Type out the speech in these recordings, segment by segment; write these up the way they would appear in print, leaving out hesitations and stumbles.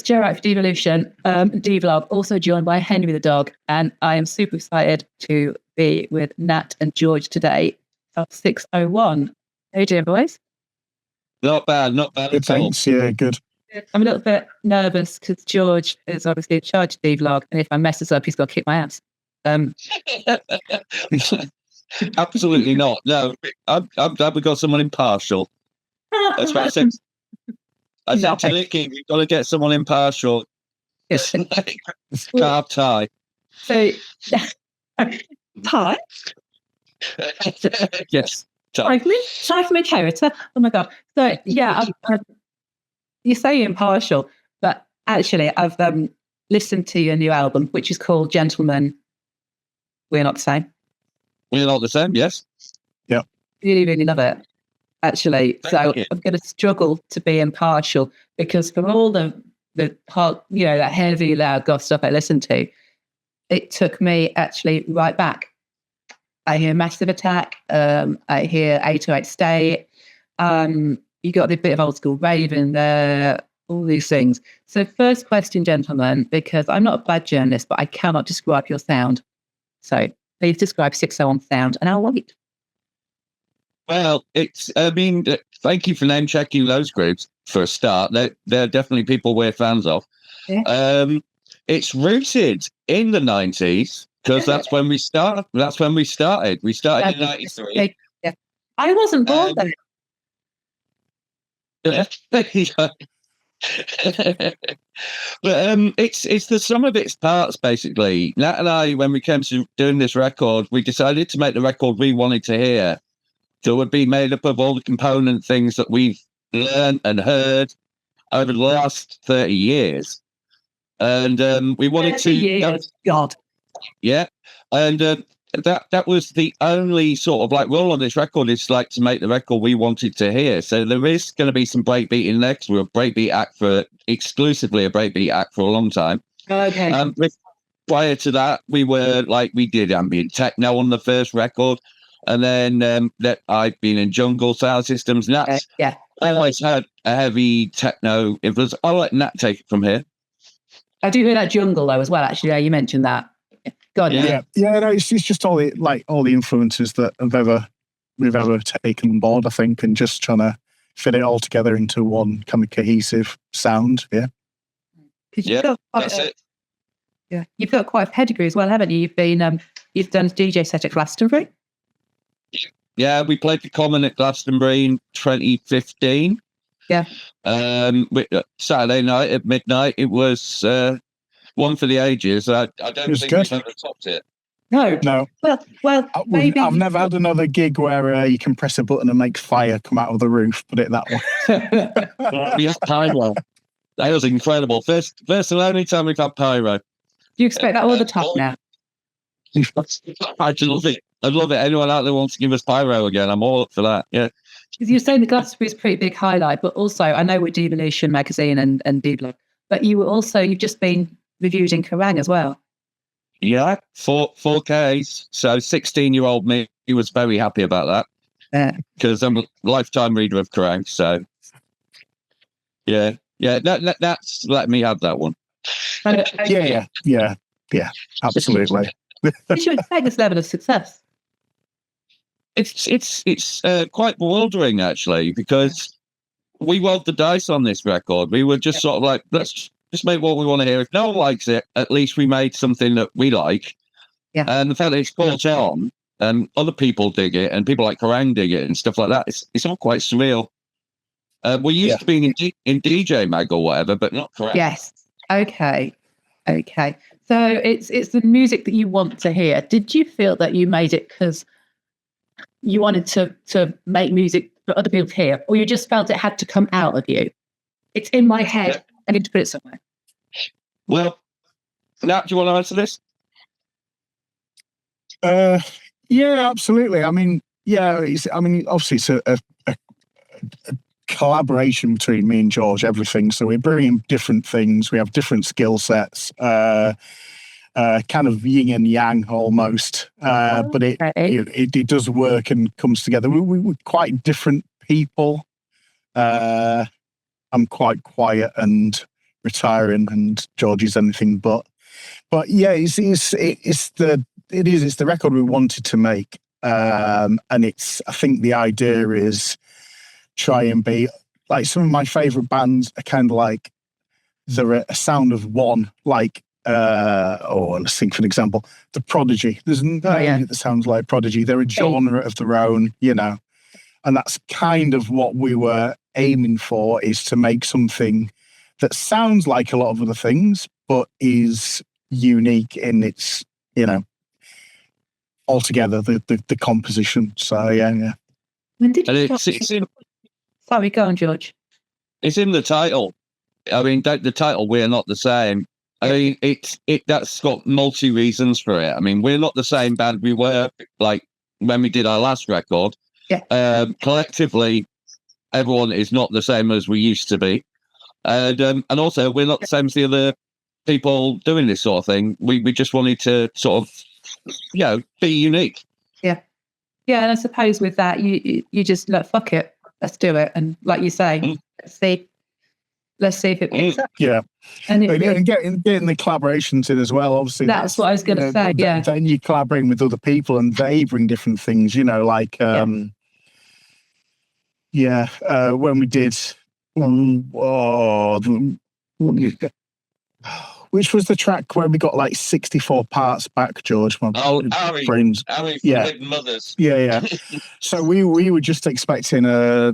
Jo Wright for Devolution, D-Vlog, also joined by Henry the dog. And I am super excited to be with Nat and George today of 601. How you doing, boys? Not bad Good, at all. thanks. Yeah, good. I'm a little bit nervous because George is obviously in charge of D-Vlog, and if I mess this up, he's got to kick my ass. Absolutely not. No, I'm glad we got someone impartial. That's what I said. I said to Nicky, we've got to get someone impartial. Yes. Carb tie. So, tie? Yes. Trifling character. Oh my god. So yeah, you say impartial, but actually I've listened to your new album, which is called Gentlemen, We're Not the Same. We're not the same, yes. Yeah. Really, really love it. Actually. Thank you. I'm gonna struggle to be impartial because for all the hard, that heavy, loud goth stuff I listened to, it took me actually right back. I hear Massive Attack, I hear 808 State, you got a bit of old school rave in there, all these things. So first question, gentlemen, because I'm not a bad journalist, but I cannot describe your sound. So please describe 601 sound, and I'll wait. Well, thank you for name checking those groups for a start. They're definitely people we're fans of. Yeah. It's rooted in the 90s because that's when we started. We started in 93. Yeah. I wasn't born then. But it's the sum of its parts, basically. Nat and I, when we came to doing this record, we decided to make the record we wanted to hear. So it would be made up of all the component things that we've learned and heard over the last 30 years. And we wanted to... Years. God. Yeah. And that was the only sort of rule on this record is to make the record we wanted to hear. So there is going to be some breakbeat in there because we're exclusively a breakbeat act for a long time. Okay. Prior to that, we did ambient techno on the first record. And then that I've been in jungle sound systems. And that's, yeah. I always had a heavy techno influence. I'll let Nat take it from here. I do hear that jungle though as well. Actually, yeah, you mentioned that. God, yeah. No, it's just all the influences that we've ever taken on board, I think, and just trying to fit it all together into one kind of cohesive sound. Yeah. That's it. Yeah, you've got quite a pedigree as well, haven't you? You've been you've done a DJ set at Glastonbury. Yeah, we played the Common at Glastonbury in 2015. Yeah. Saturday night at midnight, it was one for the ages. I don't think we've ever topped it. No. Well, maybe I've never had another gig where you can press a button and make fire come out of the roof. Put it that way. We had pyro. That was incredible. First and only time we've had pyro. Do you expect that all the time now? I love it. I'd love it. Anyone out there wants to give us pyro again, I'm all up for that. Yeah. Because you're saying the Glastonbury is a pretty big highlight, but also I know with Devolution Magazine and D-Blog, but you've just been reviewed in Kerrang as well. Yeah, 4Ks. So 16-year-old me, he was very happy about that. Because I'm a lifetime reader of Kerrang. So yeah, that's let me have that one. Yeah, absolutely. Did you expect this level of success? It's quite bewildering actually, because we rolled the dice on this record. We were just sort of let's just make what we want to hear. If no one likes it, at least we made something that we like. Yeah. And the fact that it's caught on and other people dig it and people like Kerrang dig it and stuff like that, it's all quite surreal. We're used to being in DJ Mag or whatever, but not Kerrang. Yes. Okay. So it's the music that you want to hear. Did you feel that you made it because you wanted to make music for other people to hear, or you just felt it had to come out of you? It's in my head. I need to put it somewhere. Well, Nat, do you want to answer this? Yeah, absolutely. Obviously it's a collaboration between me and George, everything. So we're bringing different things. We have different skill sets, kind of yin and yang almost. But it does work and comes together. We're quite different people. I'm quite quiet and retiring, and George is anything but. But yeah, it's the record we wanted to make, and I think the idea is try and be like some of my favorite bands are kind of like they're a sound of one, like let's think for an example, The Prodigy. There's nothing that sounds like Prodigy. They're a genre of their own, and that's kind of what we were aiming for, is to make something that sounds like a lot of other things, but is unique in its, altogether, the composition. So, yeah. When did you Sorry, go on, George. It's in the title. I mean, the title, We're Not the Same. I mean, that's got multi reasons for it. I mean, we're not the same band we were, like, when we did our last record. Yeah. Collectively, everyone is not the same as we used to be. And also, we're not the same as the other people doing this sort of thing. We just wanted to sort of, be unique. Yeah. Yeah, and I suppose with that, you just fuck it, let's do it. And like you say, let's see if it picks up. Yeah. And getting the collaborations in as well, obviously. That's what I was going to say, yeah. Then you're collaborating with other people and they bring different things, like, when we did, which was the track where we got like 64 parts back, George? Harry Mothers. Yeah. So we were just expecting a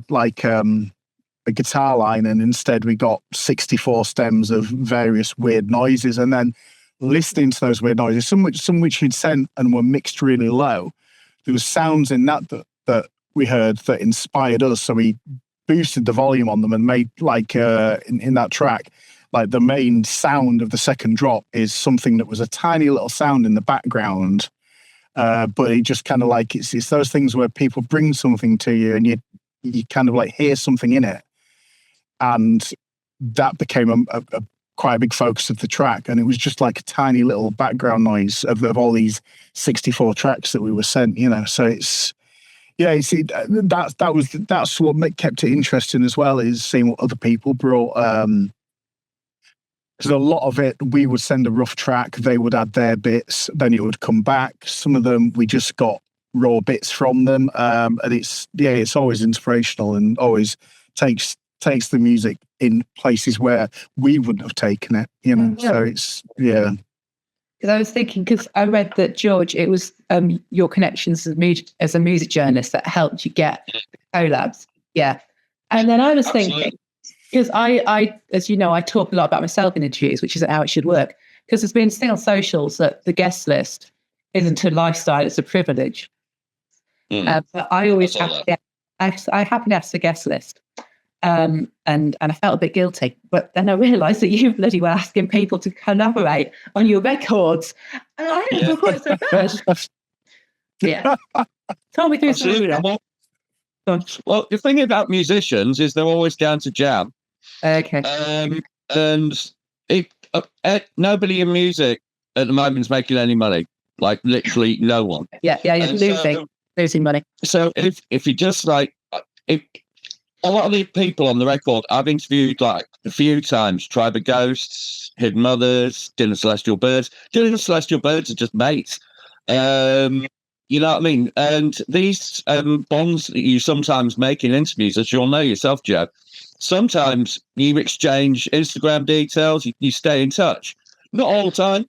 guitar line, and instead we got 64 stems of various weird noises, and then listening to those weird noises, some which you'd sent and were mixed really low. There was sounds in that we heard that inspired us, so we boosted the volume on them and made in that track, like the main sound of the second drop is something that was a tiny little sound in the background, but it just kind of like it's those things where people bring something to you and you kind of like hear something in it, and that became a quite a big focus of the track, and it was just like a tiny little background noise of all these 64 tracks that we were sent, so it's. Yeah, you see, that's what kept it interesting as well, is seeing what other people brought. Because a lot of it, we would send a rough track, they would add their bits, then it would come back. Some of them, we just got raw bits from them, and it's always inspirational and always takes the music in places where we wouldn't have taken it. Yeah. So it's Because I was thinking, because I read that, George, it was your connections as a music journalist that helped you get collabs. Yeah. And then I was thinking, because I, as you know, I talk a lot about myself in interviews, which isn't how it should work, because there's been seen on socials that the guest list isn't a lifestyle, it's a privilege. But I always I happen to ask the guest list. And I felt a bit guilty, but then I realised that you bloody were asking people to collaborate on your records, and I didn't feel quite so bad. Yeah, tell me through some. Well, the thing about musicians is they're always down to jam. Okay. And nobody in music at the moment is making any money. Like literally no one. Yeah, you're losing money. So if you just a lot of the people on the record I've interviewed like a few times, Tribe of Ghosts, Hidden Mothers, Dinner Celestial Birds. Dinner Celestial Birds are just mates. You know what I mean? And these bonds that you sometimes make in interviews, as you'll know yourself, Joe, sometimes you exchange Instagram details, you stay in touch. Not all the time,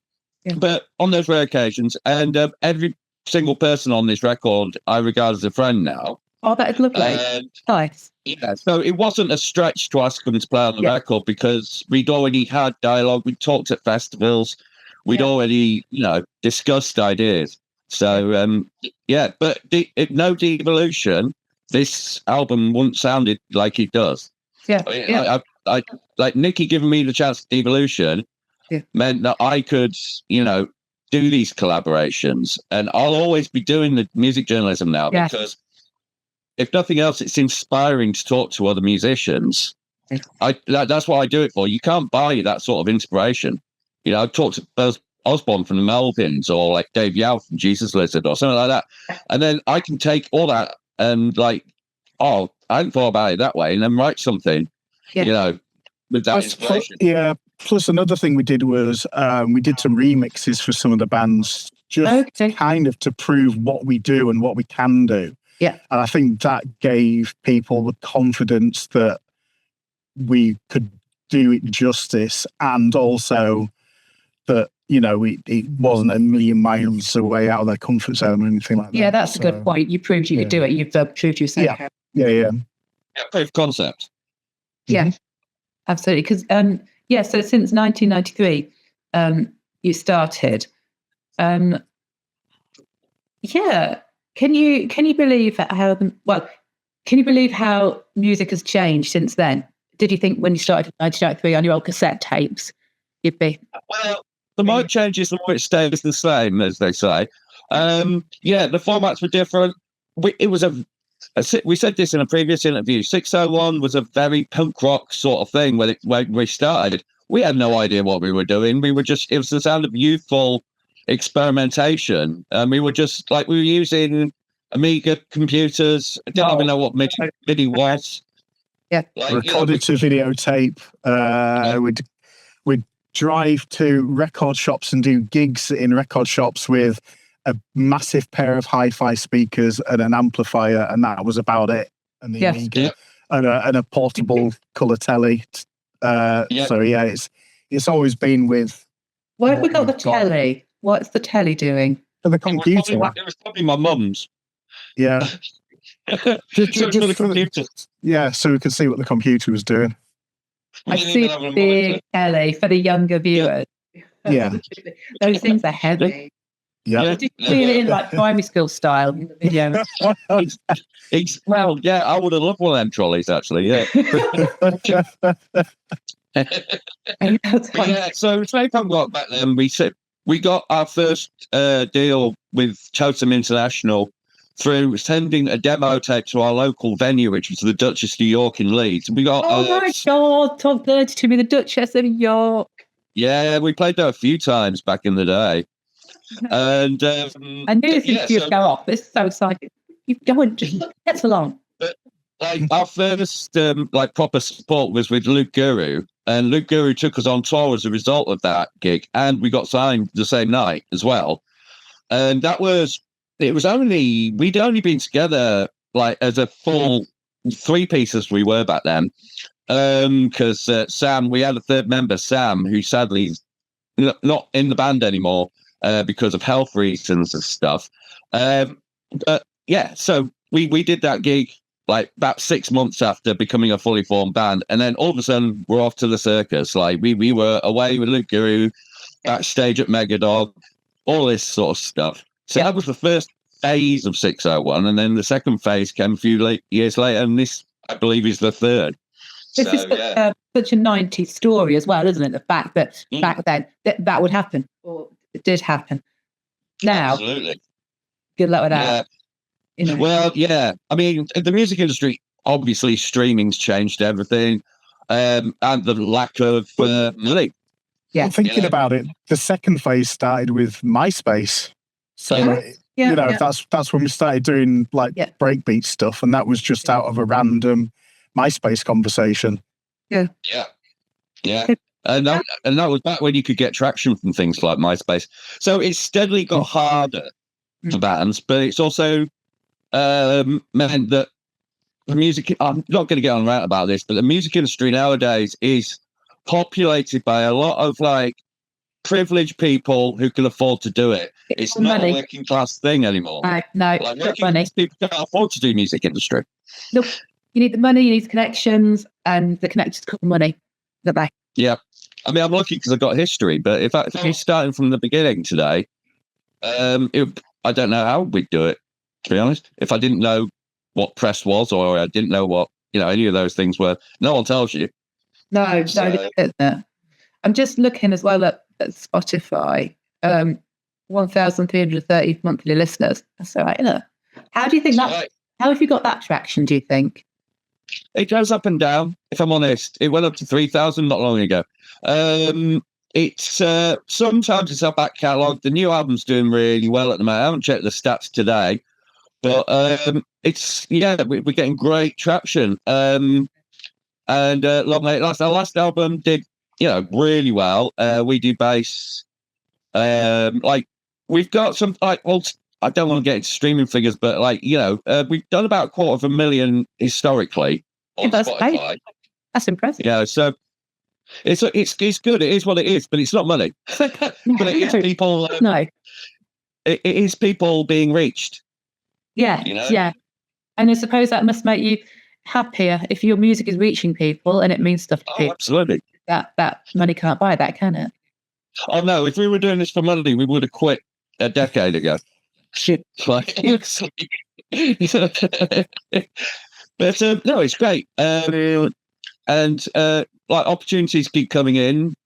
but on those rare occasions. And every single person on this record I regard as a friend now. Oh, that is lovely. Nice. Yeah, so it wasn't a stretch to ask them to play on the record, because we'd already had dialogue, we'd talked at festivals, we'd already, discussed ideas. So, but no Devolution, this album wouldn't sounded like it does. Yeah. I like Nicky giving me the chance to Devolution meant that I could, do these collaborations, and I'll always be doing the music journalism now because if nothing else, it's inspiring to talk to other musicians. That's what I do it for. You can't buy that sort of inspiration. I've talked to Buzz Osborne from the Melvins, or like Dave Yao from Jesus Lizard, or something like that. And then I can take all that and I hadn't thought about it that way, and then write something, with that inspiration. Yeah. Plus, another thing we did was we did some remixes for some of the bands, just kind of to prove what we do and what we can do. Yeah. And I think that gave people the confidence that we could do it justice, and also that, you know, it wasn't a million miles away out of their comfort zone or anything like that. Yeah, that's a good point. You proved you could do it. You've proved yourself. Yeah. Proof concept. Yeah, absolutely. Because so since 1993, you started. Can you believe how music has changed since then? Did you think when you started in 1993 on your old cassette tapes, you'd be? Well, the more it changes, the more it stays the same, as they say. The formats were different. We said this in a previous interview. 601 was a very punk rock sort of thing when we started. We had no idea what we were doing. It was the sound of youthful experimentation. We were using Amiga computers. I don't even know what MIDI was. Yeah. Recorded to videotape. We'd drive to record shops and do gigs in record shops with a massive pair of hi-fi speakers and an amplifier, and that was about it. And the Amiga and a portable colour telly. So it's always been with. Why have we got the telly? What's the telly doing? For the computer. It was probably my mum's. Yeah. just for the yeah, so we could see what the computer was doing. I see the telly for the younger viewers. Yeah. Those things are heavy. Yeah. Did you feel it in like primary school style in the video? I would have loved one of them trolleys, actually, yeah. So Slave Punk Rock back then, we got our first deal with Totem International through sending a demo tape to our local venue, which was the Duchess of York in Leeds. We got my God, Top 30 to be the Duchess of York. Yeah, we played there a few times back in the day. And I knew this would go off. This is so exciting. You go and just get along. But our first proper support was with Luke Guru, and Luke Guru took us on tour as a result of that gig, and we got signed the same night as well. And we'd only been together like as a full three pieces we were back then. Because Sam, we had a third member, Sam, who sadly is not in the band anymore because of health reasons and stuff. So we did that gig like about 6 months after becoming a fully formed band, and then all of a sudden we're off to the circus. Like we were away with Luke Guru, backstage at Megadog, all this sort of stuff. So that was the first phase of 601, and then the second phase came a few years later, and this, I believe, is the third. This is such a 90s story as well, isn't it? The fact that back then that would happen, or it did happen. Now, absolutely. Good luck with that. Yeah. Well, yeah. I mean, in the music industry, obviously, streaming's changed everything, and the lack of money. Yeah. Well, thinking about it, the second phase started with MySpace. So, that's when we started doing breakbeat stuff, and that was just out of a random MySpace conversation. Yeah. And that was back when you could get traction from things like MySpace. So it's steadily got harder for bands, but it's also meant that the music, I'm not going to get on rant about this, but the music industry nowadays is populated by a lot of privileged people who can afford to do it. It's not a working class thing anymore. No, working class people can't afford to do music industry. Look, you need the money, you need the connections, and the connections cost money. Yeah. I mean, I'm lucky because I've got history, but if I was starting from the beginning today, I don't know how we'd do it, to be honest. If I didn't know what press was, or I didn't know what, any of those things were, no one tells you. No, I'm just looking as well at Spotify. 1,330 monthly listeners. That's all right, isn't it? How do you think that? How have you got that traction, do you think? It goes up and down, if I'm honest. It went up to 3,000 not long ago. It's sometimes it's our back catalogue. The new album's doing really well at the moment. I haven't checked the stats today, but we're getting great traction. And Long Late Last, our last album did really well. We do bass. Like we've got some I don't want to get into streaming figures, but we've done about 250,000 historically on Spotify. That's impressive. Yeah, so it's good. It is what it is, but it's not money. But it is people. No, it is people being reached. Yeah, yeah. And I suppose that must make you happier if your music is reaching people and it means stuff to people. Absolutely. That money can't buy that, can it? Oh no! If we were doing this for money, we would have quit a decade ago. Shit. But no, it's great. And opportunities keep coming in.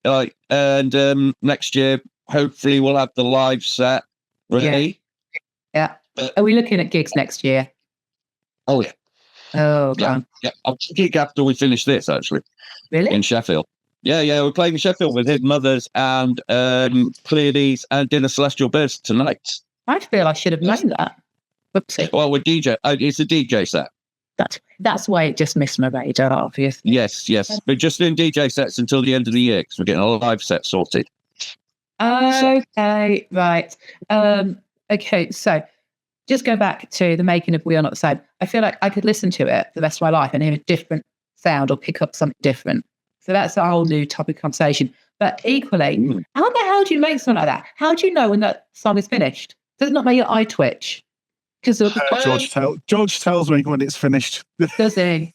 Next year, hopefully, we'll have the live set ready. Yeah. Are we looking at gigs next year? Oh yeah. Oh god. Yeah. I'll gig after we finish this, actually. Really? In Sheffield. Yeah. We're playing in Sheffield with Hidden Mothers and Pleiades and Dinner Celestial Burst tonight. I feel I should have known that. Whoopsie. Well, we're DJ. It's a DJ set. That's why it just missed my radar, obviously. Yes. We're just doing DJ sets until the end of the year because we're getting a live set sorted. Okay, right. Okay, so just go back to the making of We Are Not the Same. I feel like I could listen to it for the rest of my life and hear a different sound or pick up something different. So that's a whole new topic of conversation. But equally, how the hell do you make something like that? How do you know when that song is finished? Does it not make your eye twitch? Because George tells me when it's finished. Does he?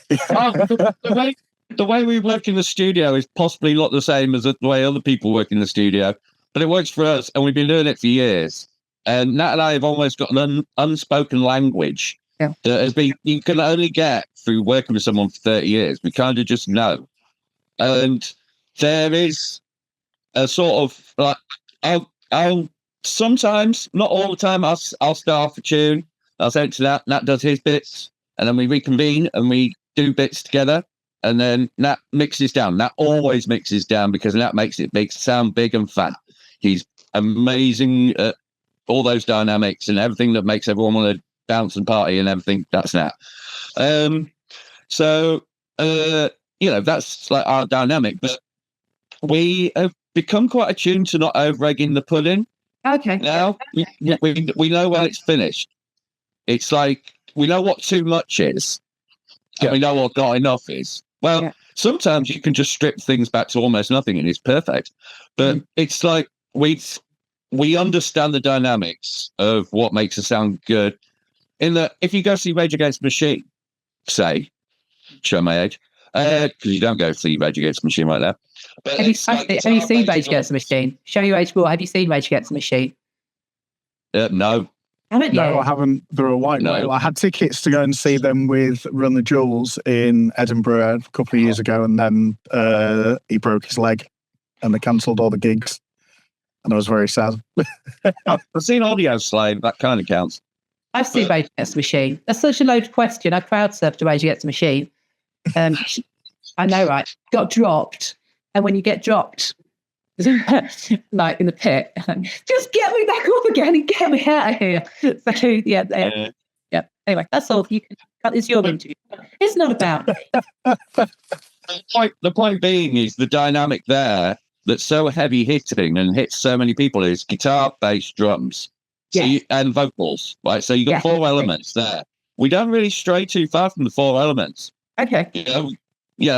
The way we work in the studio is possibly not the same as the way other people work in the studio, but it works for us, and we've been doing it for years. And Nat and I have almost got an unspoken language that has been you can only get through working with someone for 30 years. We kind of just know, and there is a sort of I'll sometimes, not all the time, I'll start off a tune. I'll send it to Nat. Nat does his bits, and then we reconvene and we do bits together. And then Nat mixes down. Nat always mixes down because Nat makes it sound big and fat. He's amazing at all those dynamics and everything that makes everyone want to bounce and party and everything. That's Nat. So that's like our dynamic. But we have become quite attuned to not over-egging the pudding. Okay. Now we know when it's finished. It's like we know what too much is, and we know what not enough is. Well, sometimes you can just strip things back to almost nothing, and it's perfect. But it's like we understand the dynamics of what makes a sound good. In that, if you go see Rage Against the Machine, say, show my age, because you don't go see Rage Against the Machine right now. Have you seen Rage Against the Machine? Show your age, have you seen Rage Against the Machine? No. Haven't you? No, I haven't. They're a white whale. I had tickets to go and see them with Run the Jewels in Edinburgh a couple of years ago, and then he broke his leg, and they cancelled all the gigs, and I was very sad. I've seen Audio Slave. That kind of counts. I've seen Rage Against the Machine. That's such a loaded question. I crowd surfed to Rage Against the Machine. I know, right? Got dropped. And when you get dropped, like in the pit, just get me back up again and get me out of here. So, yeah. Anyway, that's all. It's your interview. It's not about. The point being is the dynamic there that's so heavy hitting and hits so many people is guitar, bass, drums, and vocals. Right, so you got 4 elements there. We don't really stray too far from the 4 elements. Okay.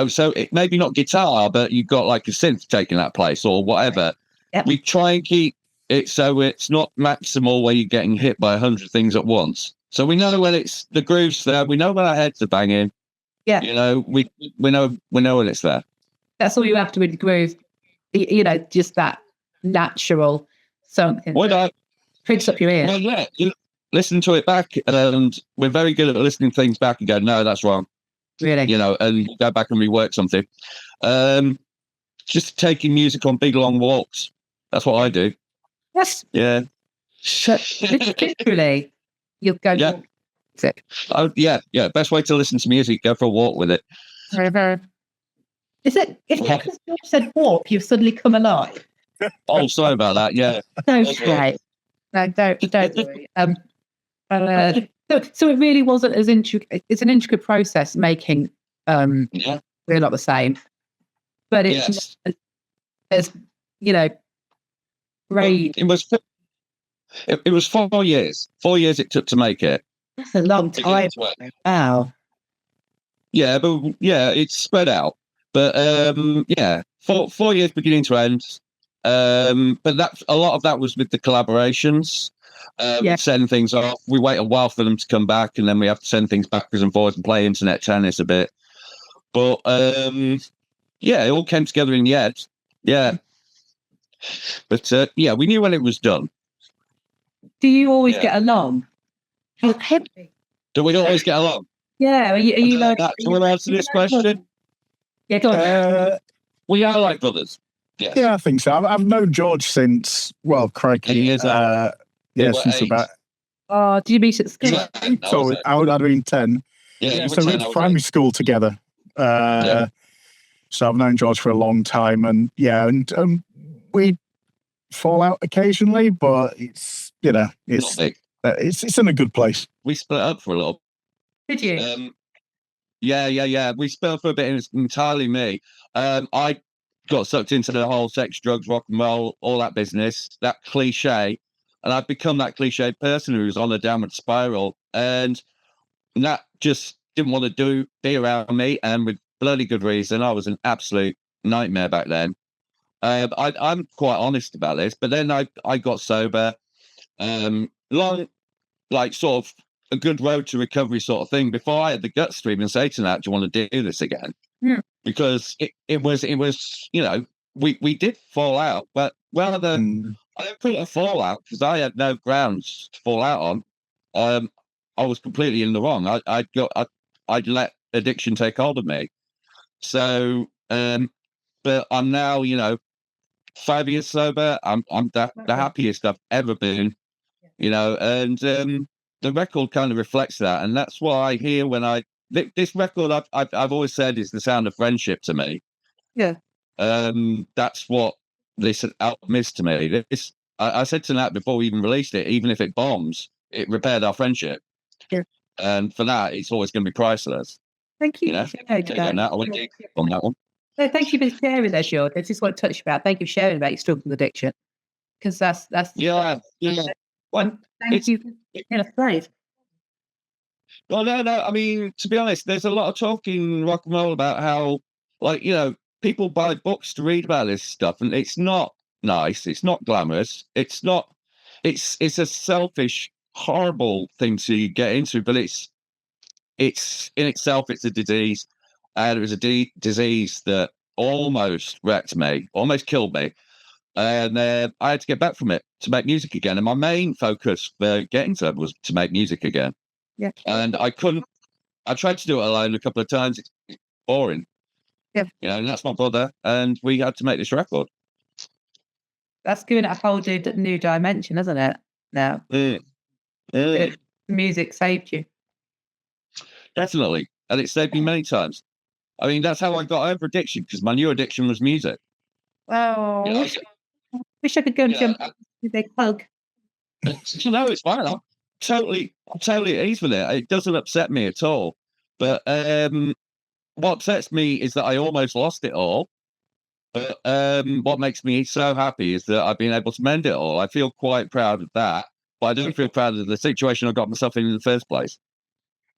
So it maybe not guitar, but you've got like a synth taking that place or whatever. Yep. We try and keep it so it's not maximal where you're getting hit by 100 things at once. So we know when it's the groove's there. We know when our heads are banging. Yeah. We know when it's there. That's all you have to with the groove. Just that natural something. Why not? Pricks up your ear. Well, yeah. You listen to it back, and we're very good at listening things back and go, no, that's wrong. Really? And go back and rework something. Just taking music on big, long walks. That's what I do. Yes. Yeah. Literally, you'll go walk music. Oh, yeah. Best way to listen to music, go for a walk with it. Is it, because you said walk, you've suddenly come alive? Oh, sorry about that, yeah. Okay. No, don't worry. So it really wasn't as intricate. It's an intricate process making We're Not the Same. but it's not as, you know, great. It was 4 years. 4 years it took to make it. That's a long time. Wow. Yeah, but it's spread out. But 4 years beginning to end. But that's a lot of that was with the collaborations. Send things off. We wait a while for them to come back, and then we have to send things backwards and forwards and play internet tennis a bit. But it all came together in the end. Yeah. But we knew when it was done. Do you always get along? Do we always get along? Yeah. Are you like? Do you want to answer this question? Yeah, go on. We are like brothers. Yes. Yeah, I think so. I've known George since, well, crikey. 8 years old. Since 8. about. Oh, did you meet at school? So I would have been 10. Yeah, so we went to primary school together. So I've known George for a long time, and we fall out occasionally, but it's it's in a good place. We split up for a little. Did you? Yeah. We split up for a bit, and it's entirely me. I got sucked into the whole sex, drugs, rock and roll, all that business, that cliche, and I've become that cliche person who's on a downward spiral, and Nat just didn't want to be around me, and with bloody good reason. I was an absolute nightmare back then. I'm quite honest about this, but then I got sober, long, like sort of a good road to recovery sort of thing, before I had the guts to even say to Nat, do you want to do this again? Yeah. Because it was, we did fall out, but rather than, I don't call it a fallout because I had no grounds to fall out on. I was completely in the wrong. I'd let addiction take hold of me. So, but I'm now, 5 years sober. I'm the happiest I've ever been, and the record kind of reflects that, and that's why I hear when this record I've always said is the sound of friendship to me. Yeah. That's what this album is to me. I said to Nat before we even released it, even if it bombs, it repaired our friendship. Yeah. And for that, it's always going to be priceless. Thank you. Nat, I went deep on that one. No, thank you for sharing that, George. I just want to touch about. Thank you for sharing about your struggle with addiction, because that's yeah. Well, thank you in a phrase. Well, no. I mean, to be honest, there's a lot of talk in rock and roll about how, people buy books to read about this stuff, and it's not nice. It's not glamorous. It's not. It's a selfish, horrible thing to get into, but it's in itself, it's a disease. And it was a disease that almost wrecked me, almost killed me. And I had to get back from it to make music again. And my main focus for getting to it was to make music again. Yeah. And I couldn't. I tried to do it alone a couple of times. It's boring. Yeah. And that's my brother. And we had to make this record. That's giving it a whole new dimension, isn't it? Now, music saved you. Definitely. And it saved me many times. I mean, that's how I got over addiction, because my new addiction was music. Well, wish I could go and jump with a hug. No, it's fine. I'm totally at ease with it. It doesn't upset me at all. But what upsets me is that I almost lost it all. But what makes me so happy is that I've been able to mend it all. I feel quite proud of that. But I don't feel proud of the situation I got myself in the first place.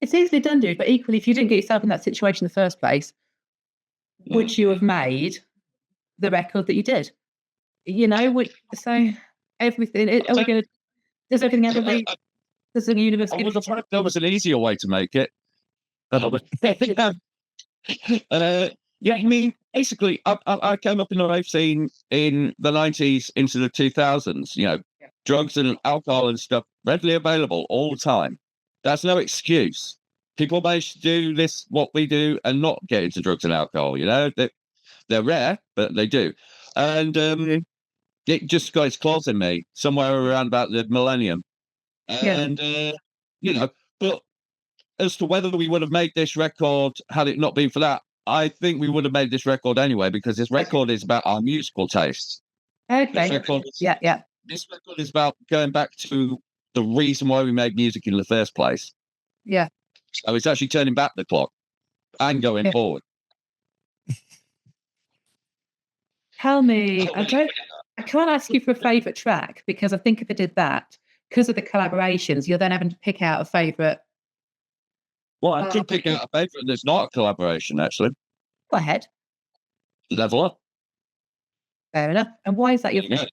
It's easily done, dude. But equally, if you didn't get yourself in that situation in the first place, would you have made the record that you did? So everything. Are we going to? Does everything ever be? Does the universe? I would have hoped there was an easier way to make it. I mean, basically, I came up in the rave scene in the 90s into the 2000s. Drugs and alcohol and stuff readily available all the time. That's no excuse. People manage to do this, what we do, and not get into drugs and alcohol. They're rare, but they do. And it just got its claws in me somewhere around about the millennium. And, but as to whether we would have made this record had it not been for that, I think we would have made this record anyway, because this record is about our musical tastes. Okay. This record is about going back to the reason why we made music in the first place. Yeah. So it's actually turning back the clock and going forward. Tell me, I can't ask you for a favourite track because I think if I did that, because of the collaborations, you're then having to pick out a favourite. Well, I could pick out a favourite that's not a collaboration, actually. Go ahead. Level Up. Fair enough. And why is that your favourite?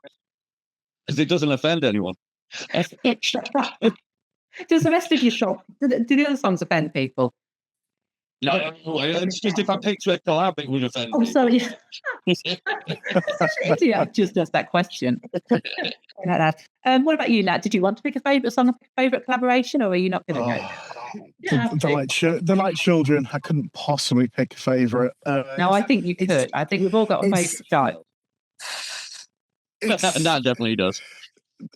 Because it doesn't offend anyone. Does the rest of your song, do the other songs offend people? No, it's just if I picture a collab, it would offend Oh, people. sorry. Yeah, just asked that question. What about you, Nat? Did you want to pick a favourite song, a favourite collaboration, or are you not going to go? They're like children. I couldn't possibly pick a favourite. No, I think you could. I think we've all got a favourite child. That definitely does.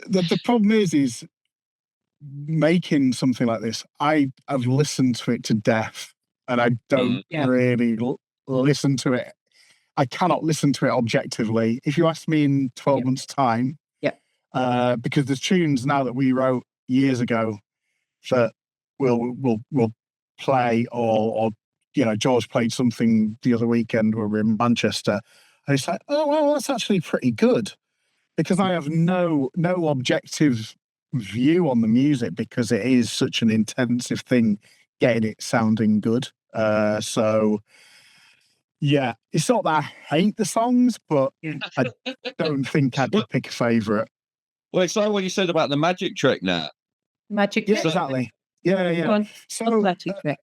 The problem is making something like this. I've listened to it to death, and I don't really listen to it. I cannot listen to it objectively. If you ask me in 12 months' time, because there's tunes now that we wrote years ago that we'll play, or George played something the other weekend where we were in Manchester, and it's like, oh well, that's actually pretty good, because I have no objective view on the music because it is such an intensive thing getting it sounding good. So yeah, it's not that I hate the songs, but I don't think I'd pick a favourite. Well, it's like what you said about the magic trick now. Magic Yeah, trick. exactly. Yeah. Magic trick.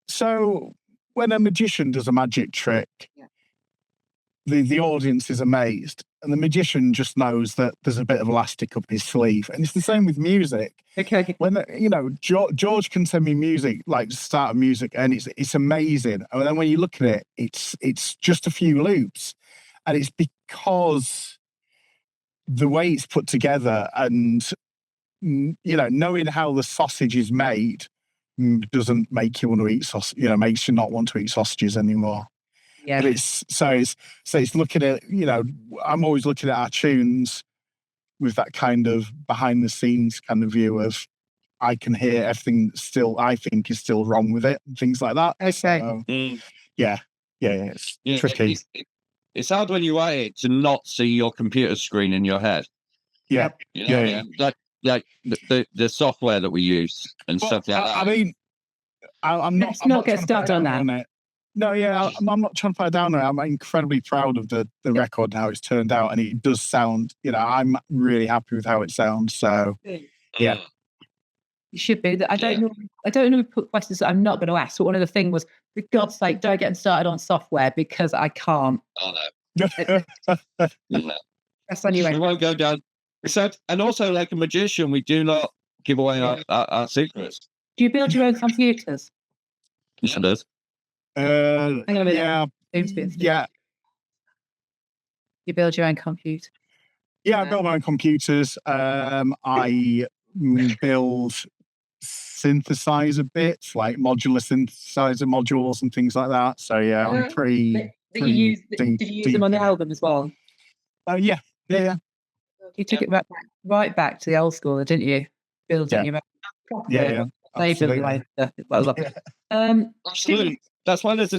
So when a magician does a magic trick, the audience is amazed, and the magician just knows that there's a bit of elastic up his sleeve. And it's the same with music. Okay. When George can send me music, like start of music, and it's amazing. And then when you look at it, it's just a few loops, and it's because the way it's put together, and knowing how the sausage is made doesn't make you want to eat sausage. Makes you not want to eat sausages anymore. Yeah, but it's looking at, I'm always looking at our tunes with that kind of behind the scenes kind of view of, I can hear everything still I think is still wrong with it, and things like that. Okay. So, it's tricky. It's hard when you write it to not see your computer screen in your head. Yeah. Like the software that we use and stuff like that. I mean, I'm not. Let's not get started on that. No, I'm not trying to put it down there. I'm incredibly proud of the record and how it's turned out, and it does sound. I'm really happy with how it sounds. So, yeah, you should be. I don't know. Put questions that I'm not going to ask. So one of the things was, for God's sake, don't get started on software because I can't. Oh no. No. That's anyway. We won't go down. And also, like a magician, we do not give away our secrets. Do you build your own computers? Yes, it does. Hang on a minute. Yeah. You build your own computer? Yeah, I build my own computers. I build synthesizer bits, like modular synthesizer modules and things like that. So yeah, I'm pretty. Did you use them on the album as well? Yeah. You took it right back to the old school, didn't you? Building your own. Yeah. They built my stuff. Absolutely. That's why there's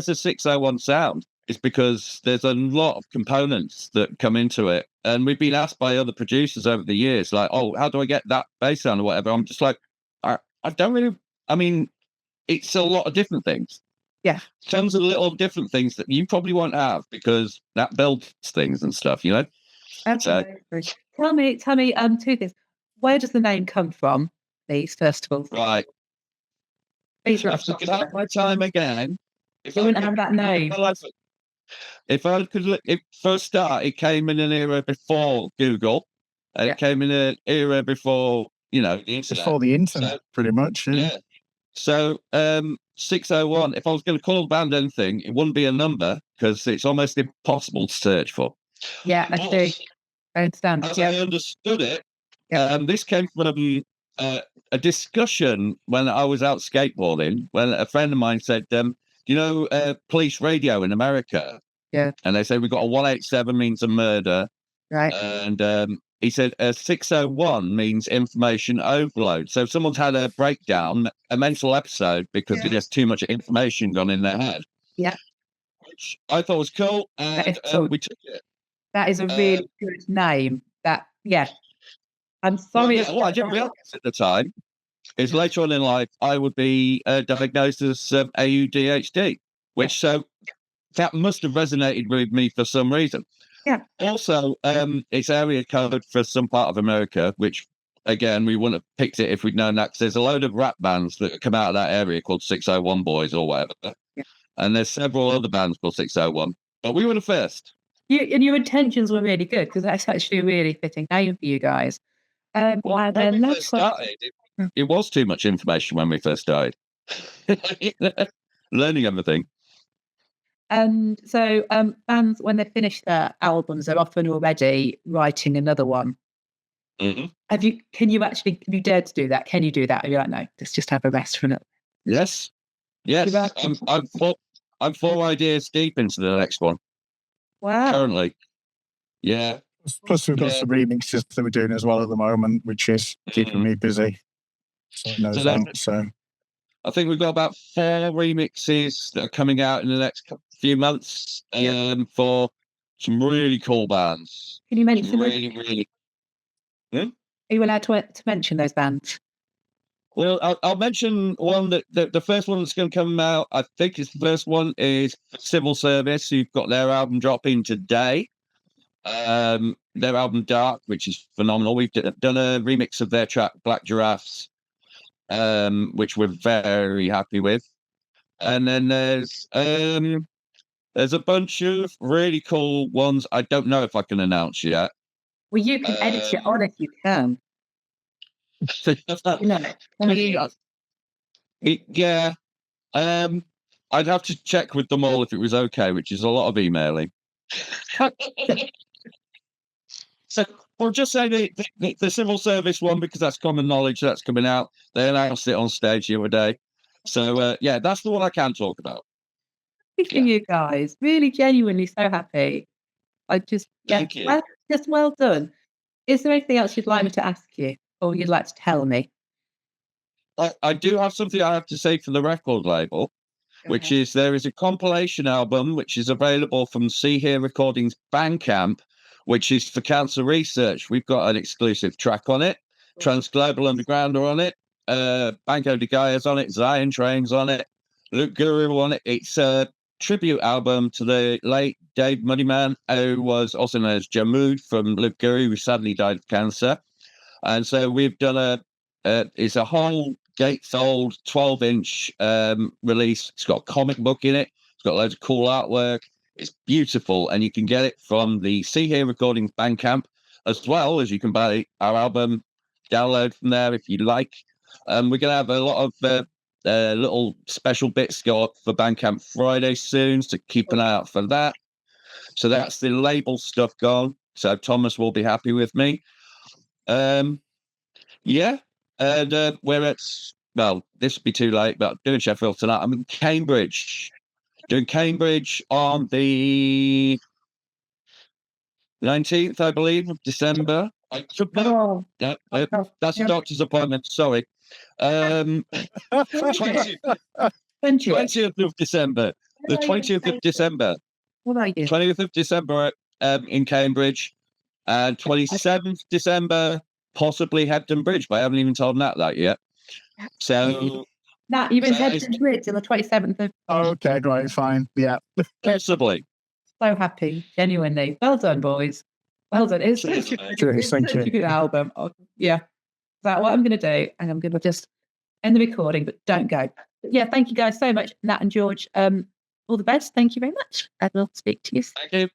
a 601 sound. It's because there's a lot of components that come into it. And we've been asked by other producers over the years, like, oh, how do I get that bass sound or whatever? I'm just like, I don't really, it's a lot of different things. Yeah. Tons of little different things that you probably won't have because that builds things and stuff, Absolutely. So, tell me, two things. Where does the name come from, please, first of all? Right. Please, my time again. If you wouldn't have that name. If I could look, first start, it came in an era before Google. It came in an era before, the internet. Before the internet, pretty much. Yeah. So, 601, if I was going to call the band anything, it wouldn't be a number because it's almost impossible to search for. Yeah, I see. I understand. As I understood it, this came from a discussion when I was out skateboarding, when a friend of mine said, police radio in America? Yeah. And they said, we've got a 187 means a murder. Right. And he said, 601 means information overload. So if someone's had a breakdown, a mental episode, because there's too much information gone in their head. Yeah. which I thought was cool, and we took it. That is a really good name. I'm sorry. What I didn't realize at the time is later on in life I would be diagnosed as ADHD, which that must have resonated with me for some reason. Yeah. Also, it's area code for some part of America, which again we wouldn't have picked it if we'd known that. Because there's a load of rap bands that come out of that area called 601 Boys or whatever, and there's several other bands called 601. But we were the first. And your intentions were really good because that's actually a really fitting name for you guys. When we first started, it was too much information when we first started. Learning everything. And so bands, when they finish their albums, are often already writing another one. Mm-hmm. Can you dare to do that? Can you do that? Or you're like, no, let's just have a rest from it. Yes. I'm 4 ideas deep into the next one. Wow. Currently. Yeah. Plus, we've got some remixes that we're doing as well at the moment, which is keeping me busy. So I think we've got about 4 remixes that are coming out in the next few months for some really cool bands. Can you mention really? Are you allowed to mention those bands? Well, I'll mention one that the first one that's going to come out. I think the first one is Civil Service, who've got their album dropping today. Their album Dark, which is phenomenal. We've done a remix of their track Black Giraffes, which we're very happy with. And then there's a bunch of really cool ones. I don't know if I can announce yet. Well, you can edit it on if you can. I'd have to check with them all if it was okay, which is a lot of emailing. So we'll just say the Civil Service one, because that's common knowledge, that's coming out. They announced it on stage the other day. So, that's the one I can talk about. Thank you guys. Really genuinely so happy. Thank you. Well done. Is there anything else you'd like me to ask you or you'd like to tell me? I do have something I have to say for the record label, which is there is a compilation album which is available from See Here Recordings Bandcamp, which is for cancer research. We've got an exclusive track on it. Transglobal Underground are on it. Banco de Gaia's on it. Zion Train's on it. Luke Guru on it. It's a tribute album to the late Dave Moneyman, who was also known as Jamood from Luke Guru, who sadly died of cancer. And so we've done it's a whole gatefold 12-inch release. It's got a comic book in it. It's got loads of cool artwork. It's beautiful, and you can get it from the See Here Recordings Bandcamp, as well as you can buy our album, download from there if you like. We're going to have a lot of little special bits go up for Bandcamp Friday soon, so keep an eye out for that. So that's the label stuff gone. So Thomas will be happy with me. And we're at, well, this would be too late, but I'm doing Sheffield tonight. I'm in Cambridge. Doing Cambridge on the 19th, I believe, of December. That's a doctor's appointment, sorry. 20th of December. The 20th of December. What about you? 20th of December in Cambridge. And 27th December, possibly Hebden Bridge, but I haven't even told Nat that yet. So... Nat, you've been Hebden Bridge on the 27th of... Okay, right, fine. Yeah. Possibly. So happy, genuinely. Well done, boys. Well done. It's such a good album. Yeah. That's what I'm going to do. And I'm going to just end the recording, but don't go. But yeah, thank you guys so much, Nat and George. All the best. Thank you very much. And we'll speak to you soon. Thank you.